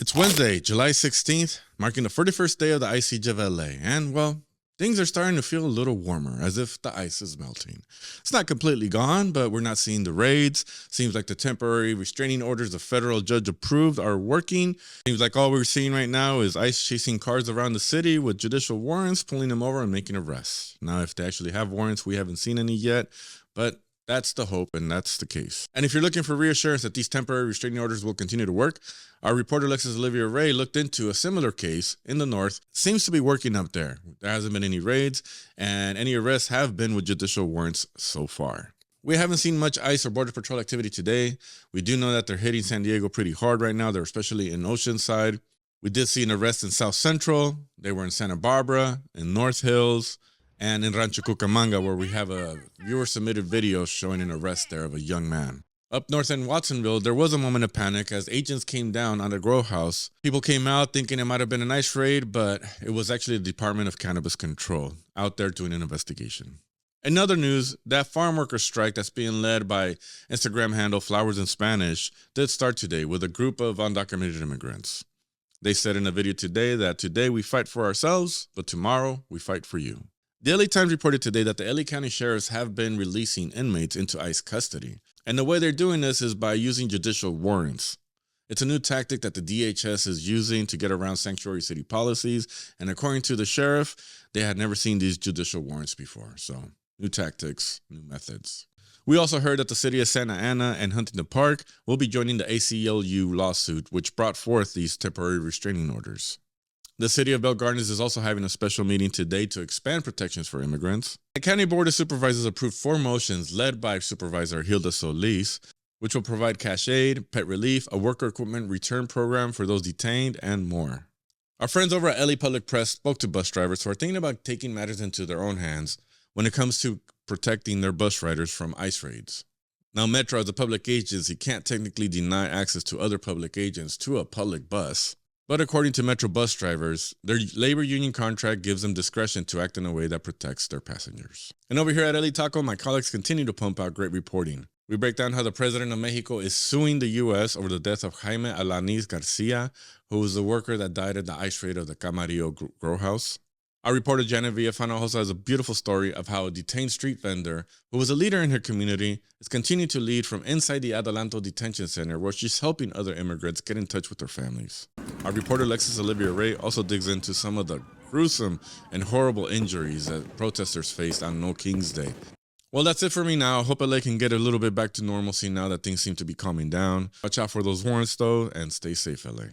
It's Wednesday, July 16th, marking the 41st day of the ice siege of LA, and well, things are starting to feel a little warmer, as if the ice is melting. It's not completely gone, but we're not seeing the raids. Seems like the temporary restraining orders the federal judge approved are working. Seems like all we're seeing right now is ICE chasing cars around the city with judicial warrants, pulling them over and making arrests. Now, if they actually have warrants, we haven't seen any yet, but that's the hope, and that's the case. And if you're looking for reassurance that these temporary restraining orders will continue to work, our reporter Alexis Olivia Ray looked into a similar case in the north. Seems to be working up there. There hasn't been any raids, and any arrests have been with judicial warrants so far. We haven't seen much ICE or Border Patrol activity today. We do know that they're hitting San Diego pretty hard right now. They're especially in Oceanside. We did see an arrest in South Central. They were in Santa Barbara, in North Hills, and in Rancho Cucamonga, where we have a viewer-submitted video showing an arrest there of a young man. Up north in Watsonville, there was a moment of panic as agents came down on the grow house. People came out thinking it might have been an ICE raid, but it was actually the Department of Cannabis Control out there doing an investigation. In other news, that farm worker strike that's being led by Instagram handle Flowers in Spanish did start today with a group of undocumented immigrants. They said in a video today that today we fight for ourselves, but tomorrow we fight for you. The LA Times reported today that the LA County sheriffs have been releasing inmates into ICE custody. And the way they're doing this is by using judicial warrants. It's a new tactic that the DHS is using to get around sanctuary city policies. And according to the sheriff, they had never seen these judicial warrants before. So new tactics, new methods. We also heard that the city of Santa Ana and Huntington Park will be joining the ACLU lawsuit, which brought forth these temporary restraining orders. The city of Bell Gardens is also having a special meeting today to expand protections for immigrants. The County Board of Supervisors approved 4 motions led by Supervisor Hilda Solis, which will provide cash aid, pet relief, a worker equipment return program for those detained, and more. Our friends over at LA Public Press spoke to bus drivers who are thinking about taking matters into their own hands when it comes to protecting their bus riders from ICE raids. Now, Metro, as a public agency, can't technically deny access to other public agents to a public bus. But according to Metro bus drivers, their labor union contract gives them discretion to act in a way that protects their passengers. And over here at LA Taco, my colleagues continue to pump out great reporting. We break down how the president of Mexico is suing the U.S. over the death of Jaime Alanis Garcia, who was the worker that died at the ICE raid of the Camarillo grow house. Our reporter Janet Villafana also has a beautiful story of how a detained street vendor, who was a leader in her community, is continuing to lead from inside the Adelanto Detention Center, where she's helping other immigrants get in touch with their families. Our reporter Alexis Olivia Ray also digs into some of the gruesome and horrible injuries that protesters faced on No King's Day. Well, that's it for me now. I hope LA can get a little bit back to normalcy now that things seem to be calming down. Watch out for those warrants though, and stay safe, LA.